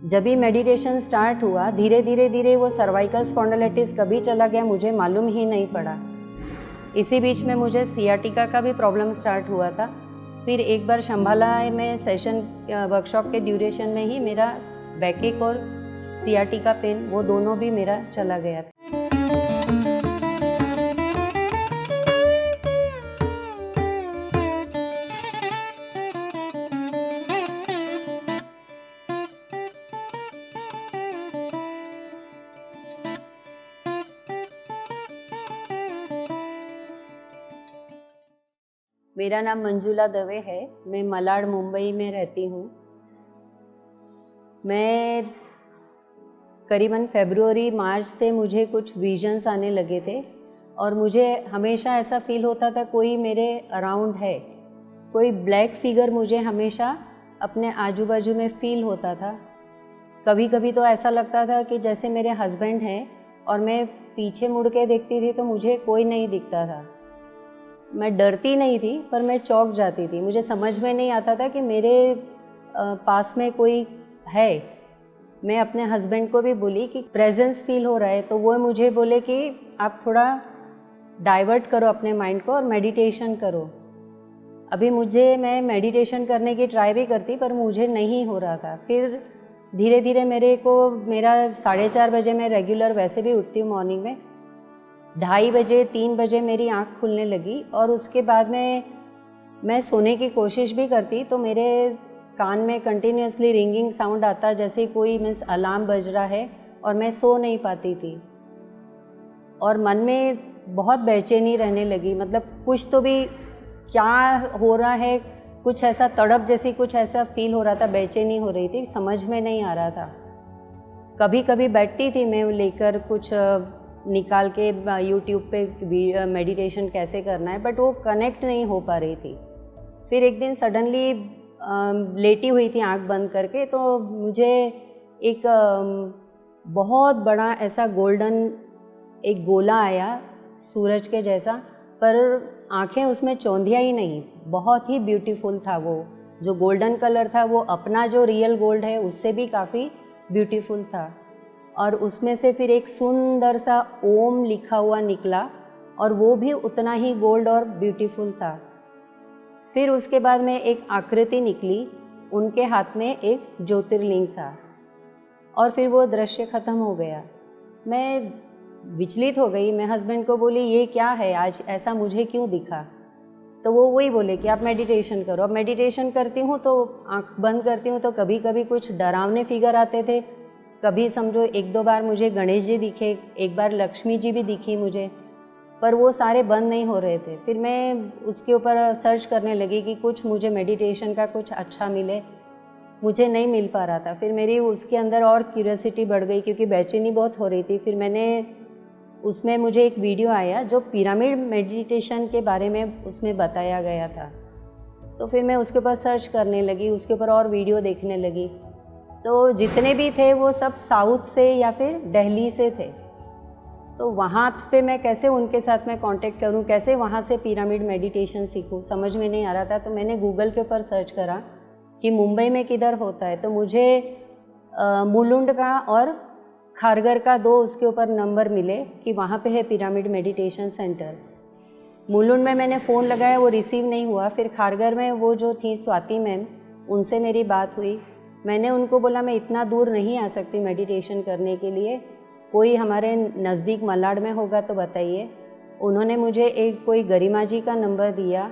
जब भी meditation start हुआ धीरे धीरे धीरे वो सर्वाइकल स्पॉन्डिलाइटिस कभी चला गया मुझे मालूम ही नहीं पड़ा। इसी बीच में मुझे सियाटिका का भी प्रॉब्लम स्टार्ट हुआ था। फिर एक बार शंभाला में सेशन वर्कशॉप के ड्यूरेशन में ही मेरा बैकएक और सियाटिका पेन वो दोनों भी मेरा चला गया था। मेरा नाम मंजुला दवे है। मैं मलाड मुंबई में रहती हूँ। मैं करीबन फरवरी मार्च से मुझे कुछ विजन्स आने लगे थे और मुझे हमेशा ऐसा फील होता था कोई मेरे अराउंड है, कोई ब्लैक फिगर मुझे हमेशा अपने आजू बाजू में फील होता था। कभी कभी तो ऐसा लगता था कि जैसे मेरे हस्बैंड हैं और मैं पीछे मुड़ के देखती थी तो मुझे कोई नहीं दिखता था। मैं डरती नहीं थी पर मैं चौंक जाती थी। मुझे समझ में नहीं आता था कि मेरे पास में कोई है। मैं अपने हस्बैंड को भी बोली कि प्रेजेंस फील हो रहा है, तो वो मुझे बोले कि आप थोड़ा डाइवर्ट करो अपने माइंड को और मेडिटेशन करो। अभी मैं मेडिटेशन करने की ट्राई भी करती पर मुझे नहीं हो रहा था। फिर धीरे धीरे मेरा 4:30 बजे मैं रेगुलर वैसे भी उठती हूँ मॉर्निंग में, 2:30 बजे 3 बजे मेरी आँख खुलने लगी और उसके बाद में मैं सोने की कोशिश भी करती तो मेरे कान में कंटिन्यूसली रिंगिंग साउंड आता, जैसे कोई मीन्स अलार्म बज रहा है और मैं सो नहीं पाती थी। और मन में बहुत बेचैनी रहने लगी, मतलब कुछ तो भी क्या हो रहा है, कुछ ऐसा तड़प जैसी कुछ ऐसा फील हो रहा था, बेचैनी हो रही थी, समझ में नहीं आ रहा था। कभी कभी बैठती थी मैं लेकर कुछ निकाल के यूट्यूब पे मेडिटेशन कैसे करना है, बट वो कनेक्ट नहीं हो पा रही थी। फिर एक दिन सडनली लेटी हुई थी आंख बंद करके, तो मुझे एक बहुत बड़ा ऐसा गोल्डन एक गोला आया सूरज के जैसा, पर आंखें उसमें चौंधिया ही नहीं, बहुत ही ब्यूटीफुल था। वो जो गोल्डन कलर था वो अपना जो रियल गोल्ड है उससे भी काफ़ी ब्यूटीफुल था। और उसमें से फिर एक सुंदर सा ओम लिखा हुआ निकला और वो भी उतना ही गोल्ड और ब्यूटीफुल था। फिर उसके बाद में एक आकृति निकली, उनके हाथ में एक ज्योतिर्लिंग था और फिर वो दृश्य ख़त्म हो गया। मैं विचलित हो गई। मैं हस्बैंड को बोली ये क्या है, आज ऐसा मुझे क्यों दिखा? तो वो वही बोले कि आप मेडिटेशन करो। अब मेडिटेशन करती हूँ तो आँख बंद करती हूँ तो कभी कभी कुछ डरावने फिगर आते थे, कभी समझो 1-2 बार मुझे गणेश जी दिखे, एक बार लक्ष्मी जी भी दिखी मुझे, पर वो सारे बंद नहीं हो रहे थे। फिर मैं उसके ऊपर सर्च करने लगी कि कुछ मुझे मेडिटेशन का कुछ अच्छा मिले, मुझे नहीं मिल पा रहा था। फिर मेरी उसके अंदर और क्यूरियोसिटी बढ़ गई क्योंकि बेचैनी बहुत हो रही थी। फिर उसमें मुझे एक वीडियो आया जो पिरामिड मेडिटेशन के बारे में उसमें बताया गया था, तो फिर मैं उसके ऊपर सर्च करने लगी, उसके ऊपर और वीडियो देखने लगी। तो जितने भी थे वो सब साउथ से या फिर दिल्ली से थे। तो वहाँ पे मैं कैसे उनके साथ में कांटेक्ट करूँ, कैसे वहाँ से पिरामिड मेडिटेशन सीखूँ, समझ में नहीं आ रहा था। तो मैंने गूगल के ऊपर सर्च करा कि मुंबई में किधर होता है, तो मुझे मुलुंड का और खारगर का 2 उसके ऊपर नंबर मिले कि वहाँ पे है पिरामिड मेडिटेशन सेंटर। मुलुंड में मैंने फ़ोन लगाया, वो रिसीव नहीं हुआ। फिर खारगर में वो जो थी स्वाति मैम, उनसे मेरी बात हुई। मैंने उनको बोला मैं इतना दूर नहीं आ सकती मेडिटेशन करने के लिए, कोई हमारे नज़दीक मलाड में होगा तो बताइए। उन्होंने मुझे कोई गरिमा जी का नंबर दिया,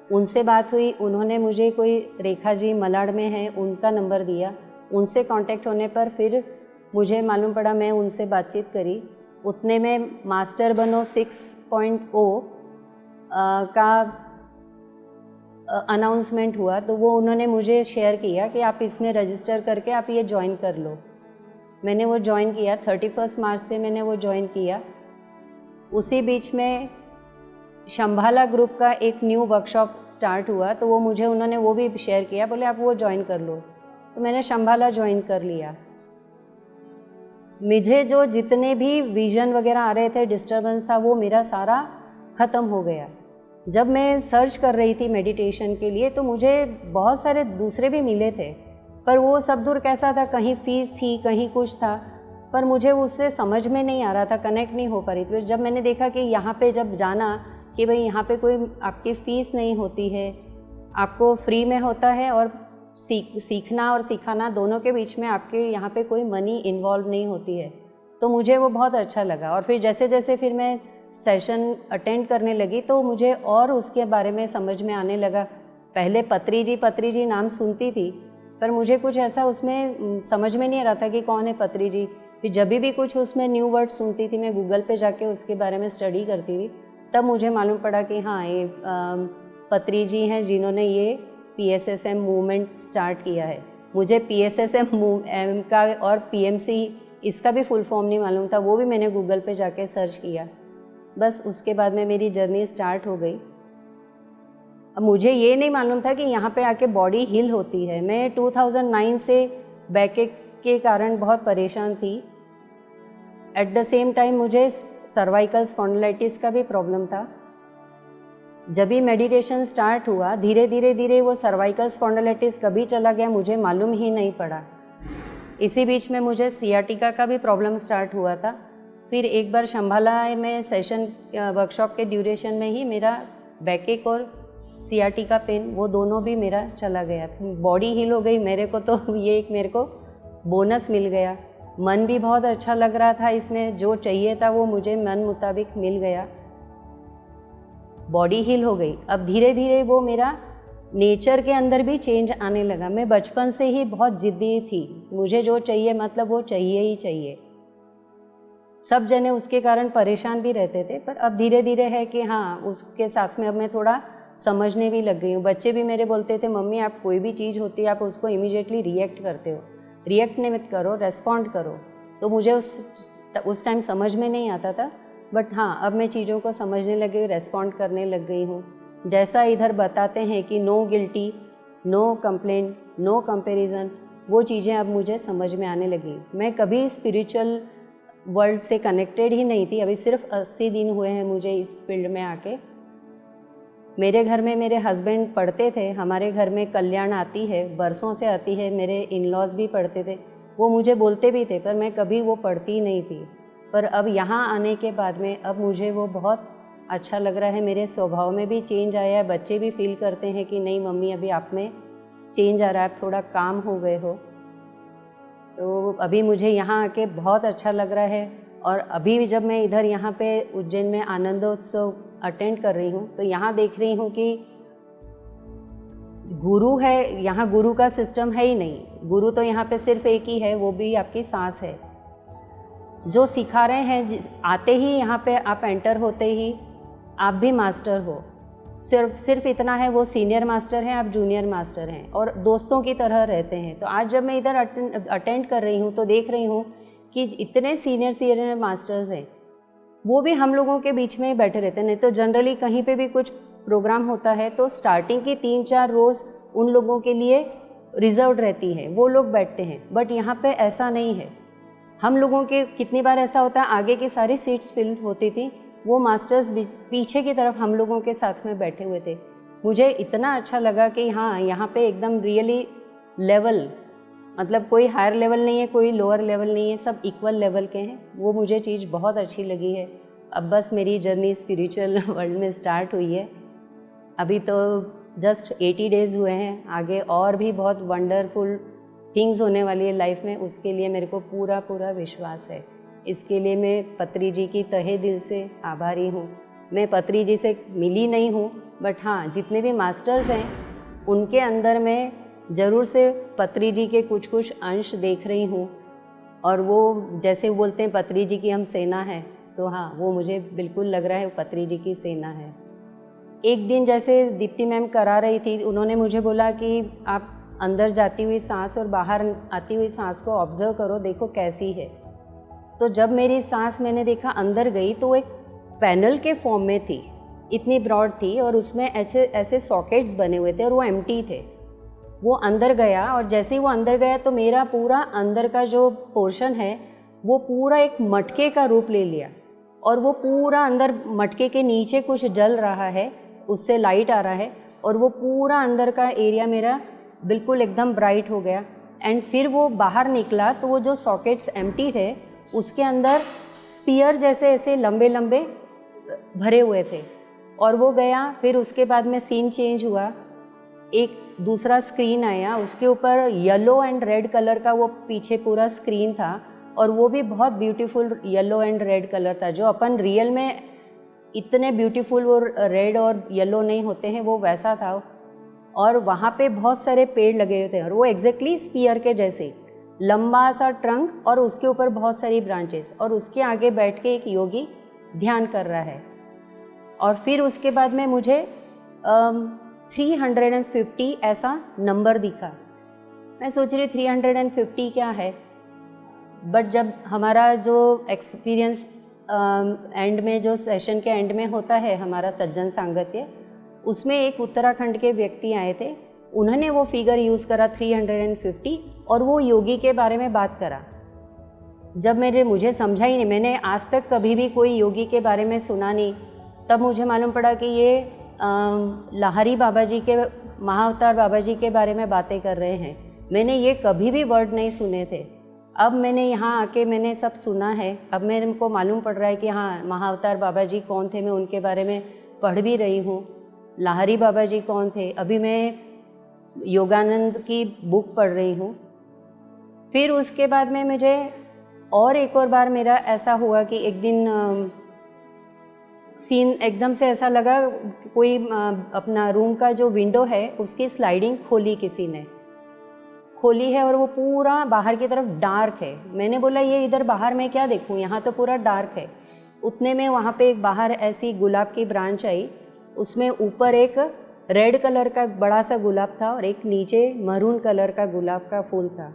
उनसे बात हुई। उन्होंने मुझे कोई रेखा जी मलाड में है उनका नंबर दिया। उनसे कांटेक्ट होने पर फिर मुझे मालूम पड़ा, मैं उनसे बातचीत करी। उतने में मास्टर बनो 6.0 का अनाउंसमेंट हुआ, तो वो उन्होंने मुझे शेयर किया कि आप इसमें रजिस्टर करके आप ये ज्वाइन कर लो। मैंने वो ज्वाइन किया, 31 मार्च से मैंने वो ज्वाइन किया। उसी बीच में शंभाला ग्रुप का एक न्यू वर्कशॉप स्टार्ट हुआ, तो उन्होंने वो भी शेयर किया, बोले आप वो ज्वाइन कर लो। तो मैंने शंभाला ज्वाइन कर लिया। मुझे जो जितने भी विजन वगैरह आ रहे थे, डिस्टर्बेंस था, वो मेरा सारा ख़त्म हो गया। जब मैं सर्च कर रही थी मेडिटेशन के लिए तो मुझे बहुत सारे दूसरे भी मिले थे, पर वो सब दूर कैसा था, कहीं फ़ीस थी, कहीं कुछ था, पर मुझे उससे समझ में नहीं आ रहा था, कनेक्ट नहीं हो पा रही थी। फिर जब मैंने देखा कि यहाँ पे जब जाना कि भाई यहाँ पे कोई आपकी फ़ीस नहीं होती है, आपको फ्री में होता है, और सीखना और सिखाना दोनों के बीच में आपके यहाँ पे कोई मनी इन्वॉल्व नहीं होती है, तो मुझे वो बहुत अच्छा लगा। और फिर जैसे जैसे फिर मैं सेशन अटेंड करने लगी तो मुझे और उसके बारे में समझ में आने लगा। पहले पत्री जी नाम सुनती थी, पर मुझे कुछ ऐसा उसमें समझ में नहीं आ रहा था कि कौन है पत्री जी। फिर जब भी कुछ उसमें न्यू वर्ड सुनती थी, मैं गूगल पे जाके उसके बारे में स्टडी करती थी, तब मुझे मालूम पड़ा कि हाँ, ये पत्री जी हैं जिन्होंने ये PSSM मूवमेंट स्टार्ट किया है। मुझे PSSM का और PMC इसका भी फुल फॉर्म नहीं मालूम था, वो भी मैंने गूगल पे जाके सर्च किया। बस उसके बाद में मेरी जर्नी स्टार्ट हो गई। अब मुझे ये नहीं मालूम था कि यहाँ पे आके बॉडी हील होती है। मैं 2009 से बैकएक के कारण बहुत परेशान थी। एट द सेम टाइम मुझे सर्वाइकल स्पॉन्डिलाइटिस का भी प्रॉब्लम था। जब भी मेडिटेशन स्टार्ट हुआ, धीरे धीरे वो सर्वाइकल स्पॉन्डिलाइटिस कभी चला गया मुझे मालूम ही नहीं पड़ा। इसी बीच में मुझे सियाटिका का भी प्रॉब्लम स्टार्ट हुआ था। फिर एक बार शंभाला में सेशन वर्कशॉप के ड्यूरेशन में ही मेरा बैकएक और सियाटिका पेन, वो दोनों भी मेरा चला गया। बॉडी हील हो गई मेरे को, तो ये एक मेरे को बोनस मिल गया। मन भी बहुत अच्छा लग रहा था, इसमें जो चाहिए था वो मुझे मन मुताबिक मिल गया। बॉडी हील हो गई। अब धीरे धीरे वो मेरा नेचर के अंदर भी चेंज आने लगा। मैं बचपन से ही बहुत ज़िद्दी थी, मुझे जो चाहिए मतलब वो चाहिए ही चाहिए। सब जने उसके कारण परेशान भी रहते थे, पर अब धीरे धीरे है कि हाँ, उसके साथ में अब मैं थोड़ा समझने भी लग गई हूँ। बच्चे भी मेरे बोलते थे, मम्मी आप कोई भी चीज़ होती है आप उसको इमीडिएटली रिएक्ट करते हो, रिएक्ट नहीं मत करो, रेस्पॉन्ड करो। तो मुझे उस टाइम समझ में नहीं आता था, बट हाँ, अब मैं चीज़ों को समझने लग गई, रेस्पॉन्ड करने लग गई हूँ। जैसा इधर बताते हैं कि no guilty, no complaint, no comparison, वो चीज़ें अब मुझे समझ में आने लगी। मैं कभी स्पिरिचुअल वर्ल्ड से कनेक्टेड ही नहीं थी। अभी सिर्फ 80 दिन हुए हैं मुझे इस फील्ड में आके। मेरे घर में मेरे हस्बैंड पढ़ते थे, हमारे घर में कल्याण आती है, बरसों से आती है, मेरे इन लॉज भी पढ़ते थे, वो मुझे बोलते भी थे, पर मैं कभी वो पढ़ती नहीं थी। पर अब यहाँ आने के बाद में अब मुझे वो बहुत अच्छा लग रहा है। मेरे स्वभाव में भी चेंज आया है। बच्चे भी फील करते हैं कि नहीं मम्मी, अभी आप में चेंज आ रहा है, आप थोड़ा काम हो गए हो। तो अभी मुझे यहाँ आके बहुत अच्छा लग रहा है। और अभी जब मैं इधर यहाँ पे उज्जैन में आनंदोत्सव अटेंड कर रही हूँ, तो यहाँ देख रही हूँ कि गुरु है, यहाँ गुरु का सिस्टम है ही नहीं। गुरु तो यहाँ पे सिर्फ एक ही है, वो भी आपकी सांस है जो सिखा रहे हैं। आते ही यहाँ पे आप एंटर होते ही आप भी मास्टर हो। सिर्फ इतना है, वो सीनियर मास्टर हैं, आप जूनियर मास्टर हैं, और दोस्तों की तरह रहते हैं। तो आज जब मैं इधर अटेंड कर रही हूँ तो देख रही हूँ कि इतने सीनियर मास्टर्स हैं, वो भी हम लोगों के बीच में बैठे रहते हैं। नहीं तो जनरली कहीं पे भी कुछ प्रोग्राम होता है तो स्टार्टिंग की 3-4 रोज़ उन लोगों के लिए रिजर्व रहती है, वो लोग बैठते हैं। बट यहाँ पे ऐसा नहीं है। हम लोगों के कितनी बार ऐसा होता है, आगे की सारी सीट्स फिल होती थी, वो मास्टर्स पीछे की तरफ हम लोगों के साथ में बैठे हुए थे। मुझे इतना अच्छा लगा कि हाँ, यहाँ पे एकदम रियली लेवल, मतलब कोई हायर लेवल नहीं है, कोई लोअर लेवल नहीं है, सब इक्वल लेवल के हैं। वो मुझे चीज़ बहुत अच्छी लगी है। अब बस मेरी जर्नी स्पिरिचुअल वर्ल्ड में स्टार्ट हुई है। अभी तो जस्ट 80 डेज़ हुए हैं, आगे और भी बहुत वंडरफुल थिंग्स होने वाली है लाइफ में, उसके लिए मेरे को पूरा विश्वास है। इसके लिए मैं पत्री जी की तहे दिल से आभारी हूँ। मैं पत्री जी से मिली नहीं हूँ, बट हाँ, जितने भी मास्टर्स हैं उनके अंदर मैं ज़रूर से पत्री जी के कुछ अंश देख रही हूँ। और वो जैसे बोलते हैं पत्री जी की हम सेना है, तो हाँ, वो मुझे बिल्कुल लग रहा है वो पत्री जी की सेना है। एक दिन जैसे दीप्ति मैम करा रही थी, उन्होंने मुझे बोला कि आप अंदर जाती हुई सांस और बाहर आती हुई सांस को ऑब्जर्व करो, देखो कैसी है। तो जब मेरी सांस मैंने देखा अंदर गई तो वो एक पैनल के फॉर्म में थी, इतनी ब्रॉड थी, और उसमें ऐसे सॉकेट्स बने हुए थे और वो एम्प्टी थे। वो अंदर गया, और जैसे ही वो अंदर गया तो मेरा पूरा अंदर का जो पोर्शन है वो पूरा एक मटके का रूप ले लिया, और वो पूरा अंदर मटके के नीचे कुछ जल रहा है, उससे लाइट आ रहा है, और वो पूरा अंदर का एरिया मेरा बिल्कुल एकदम ब्राइट हो गया। एंड फिर वो बाहर निकला तो वो जो सॉकेट्स एम्प्टी थे उसके अंदर स्पीयर जैसे ऐसे लंबे लंबे भरे हुए थे और वो गया। फिर उसके बाद में सीन चेंज हुआ, एक दूसरा स्क्रीन आया, उसके ऊपर येलो एंड रेड कलर का वो पीछे पूरा स्क्रीन था और वो भी बहुत beautiful yellow and red colour था। जो अपन रियल में इतने ब्यूटीफुल वो रेड और येलो नहीं होते हैं वो वैसा था। और वहाँ पे बहुत सारे पेड़ लगे हुए थे और वो एग्जैक्टली स्पीयर के जैसे लंबा सा ट्रंक और उसके ऊपर बहुत सारी ब्रांचेस और उसके आगे बैठ के एक योगी ध्यान कर रहा है। और फिर उसके बाद में मुझे 350 ऐसा नंबर दिखा। मैं सोच रही 350 क्या है, बट जब हमारा जो एक्सपीरियंस एंड में जो सेशन के एंड में होता है हमारा सज्जन सांगत्य, उसमें एक उत्तराखंड के व्यक्ति आए थे, उन्होंने वो फिगर यूज़ करा 350 और वो योगी के बारे में बात करा। जब मुझे समझा ही नहीं, मैंने आज तक कभी भी कोई योगी के बारे में सुना नहीं, तब मुझे मालूम पड़ा कि ये लाहरी बाबा जी के, महाअवतार बाबा जी के बारे में बातें कर रहे हैं। मैंने ये कभी भी वर्ड नहीं सुने थे। अब मैंने यहाँ आके मैंने सब सुना है। अब मेरे को मालूम पड़ रहा है कि हाँ, महाअवतार बाबा जी कौन थे, मैं उनके बारे में पढ़ भी रही हूँ। लाहरी बाबा जी कौन थे, अभी मैं योगानंद की बुक पढ़ रही हूँ। फिर उसके बाद में मुझे और एक और बार मेरा ऐसा हुआ कि एक दिन सीन एकदम से ऐसा लगा, कोई अपना रूम का जो विंडो है उसकी स्लाइडिंग खोली, किसी ने खोली है और वो पूरा बाहर की तरफ डार्क है। मैंने बोला ये इधर बाहर मैं क्या देखूं, यहाँ तो पूरा डार्क है। उतने में वहाँ पे एक बाहर ऐसी गुलाब की ब्रांच आई, उसमें ऊपर एक रेड कलर का बड़ा सा गुलाब था और एक नीचे मैरून कलर का गुलाब का फूल था।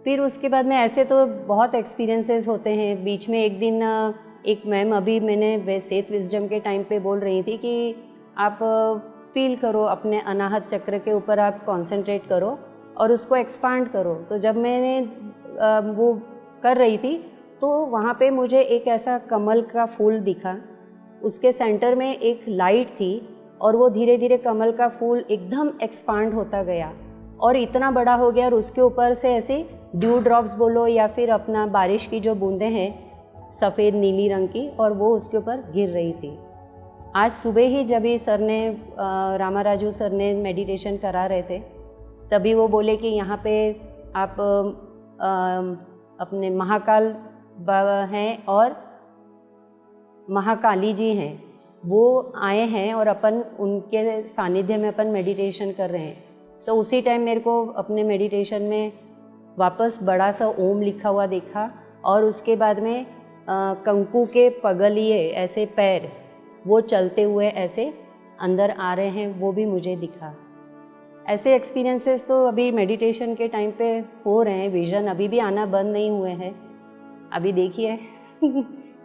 फिर उसके बाद में ऐसे तो बहुत एक्सपीरियंसेस होते हैं। बीच में एक दिन एक मैम, अभी मैंने सेथ विजडम के टाइम पे बोल रही थी कि आप फील करो, अपने अनाहत चक्र के ऊपर आप कंसंट्रेट करो और उसको एक्सपांड करो। तो जब मैंने वो कर रही थी तो वहाँ पे मुझे एक ऐसा कमल का फूल दिखा, उसके सेंटर में एक लाइट थी और वो धीरे धीरे कमल का फूल एकदम एक्सपांड होता गया और इतना बड़ा हो गया और उसके ऊपर से ऐसे ड्यू ड्रॉप्स बोलो या फिर अपना बारिश की जो बूंदें हैं सफ़ेद नीली रंग की, और वो उसके ऊपर गिर रही थी। आज सुबह ही जब ही सर ने रामाराजू सर ने मेडिटेशन करा रहे थे, तभी वो बोले कि यहाँ पे आप अपने महाकाल बाबा हैं और महाकाली जी हैं, वो आए हैं और अपन उनके सानिध्य में अपन मेडिटेशन कर रहे हैं। तो उसी टाइम मेरे को अपने मेडिटेशन में वापस बड़ा सा ओम लिखा हुआ देखा और उसके बाद में कंकु के पगलिए ऐसे पैर वो चलते हुए ऐसे अंदर आ रहे हैं, वो भी मुझे दिखा। ऐसे एक्सपीरियंसेस तो अभी मेडिटेशन के टाइम पे हो रहे हैं। विज़न अभी भी आना बंद नहीं हुए हैं। अभी देखिए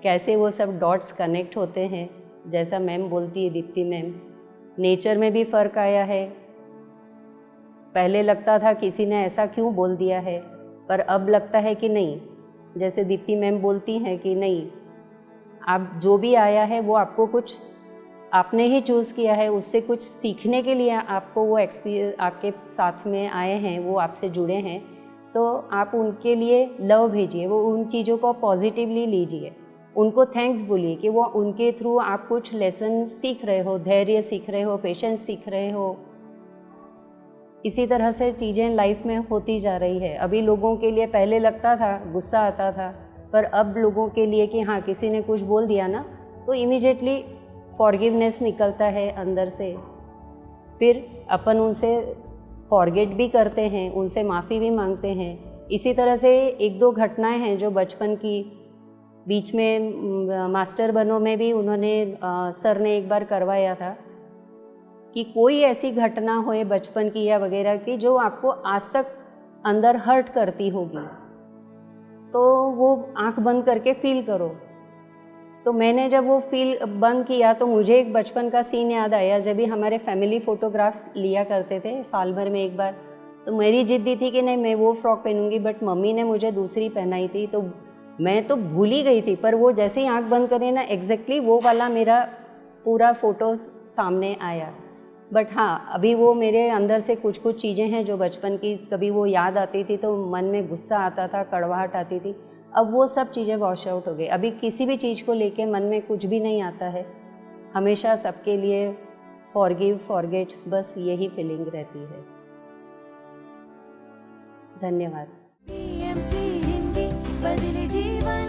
कैसे वो सब डॉट्स कनेक्ट होते हैं, जैसा मैम बोलती है, दीप्ति मैम। नेचर में भी फ़र्क आया है। पहले लगता था किसी ने ऐसा क्यों बोल दिया है, पर अब लगता है कि नहीं, जैसे दीप्ति मैम बोलती हैं कि नहीं, आप जो भी आया है वो आपको कुछ आपने ही चूज़ किया है, उससे कुछ सीखने के लिए आपको वो एक्सपीरियंस आपके साथ में आए हैं, वो आपसे जुड़े हैं, तो आप उनके लिए लव भेजिए, वो उन चीज़ों को पॉजिटिवली लीजिए, उनको थैंक्स बोलिए कि वो उनके थ्रू आप कुछ लेसन सीख रहे हो, धैर्य सीख रहे हो, पेशेंस सीख रहे हो। इसी तरह से चीज़ें लाइफ में होती जा रही है। अभी लोगों के लिए पहले लगता था, गुस्सा आता था, पर अब लोगों के लिए कि हाँ, किसी ने कुछ बोल दिया ना तो इमीडिएटली फॉरगिवनेस निकलता है अंदर से। फिर अपन उनसे फॉरगेट भी करते हैं, उनसे माफ़ी भी मांगते हैं। इसी तरह से एक दो घटनाएं हैं जो बचपन की, बीच में मास्टर बनो में भी उन्होंने सर ने एक बार करवाया था कि कोई ऐसी घटना होए बचपन की या वगैरह की जो आपको आज तक अंदर हर्ट करती होगी, तो वो आंख बंद करके फील करो। तो मैंने जब वो फील बंद किया तो मुझे एक बचपन का सीन याद आया, जब भी हमारे फैमिली फ़ोटोग्राफ्स लिया करते थे साल भर में एक बार। तो मेरी जिद्दी थी कि नहीं, मैं वो फ्रॉक पहनूंगी, बट मम्मी ने मुझे दूसरी पहनाई थी, तो मैं तो भूल ही गई थी। पर वो जैसे ही आंख बंद करे ना, एग्जैक्टली वो वाला मेरा पूरा फ़ोटो सामने आया। बट हाँ, अभी वो मेरे अंदर से कुछ कुछ चीज़ें हैं जो बचपन की, कभी वो याद आती थी तो मन में गुस्सा आता था, कड़वाहट आती थी। अब वो सब चीज़ें वॉश आउट हो गई। अभी किसी भी चीज़ को लेके मन में कुछ भी नहीं आता है। हमेशा सबके लिए फॉरगिव, फॉरगेट, बस यही फीलिंग रहती है। धन्यवाद। PMC हिंदी बदले जीवन।